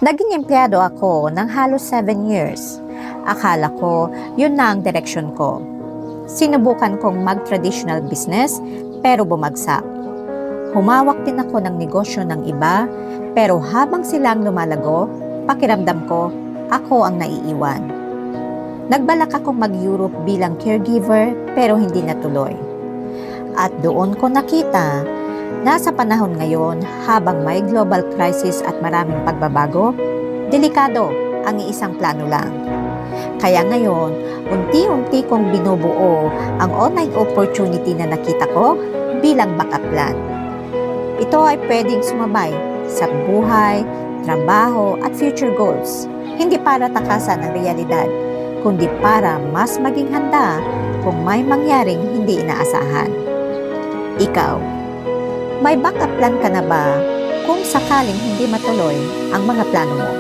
Naging empleyado ako ng halos 7 years. Akala ko, yun na ang direksyon ko. Sinubukan kong mag-traditional business, pero bumagsak. Humawak din ako ng negosyo ng iba, pero habang silang lumalago, pakiramdam ko, ako ang naiiwan. Nagbalak akong mag-Europe bilang caregiver, pero hindi natuloy. At doon ko nakita, nasa panahon ngayon habang may global crisis at maraming pagbabago, delikado ang iisang plano lang. Kaya ngayon, unti-unti kong binubuo ang online opportunity na nakita ko bilang backup plan. Ito ay pwedeng sumabay sa buhay, trabaho at future goals. Hindi para takasan ang realidad, kundi para mas maging handa kung may mangyaring hindi inaasahan. Ikaw, may backup plan ka na ba kung sakaling hindi matuloy ang mga plano mo?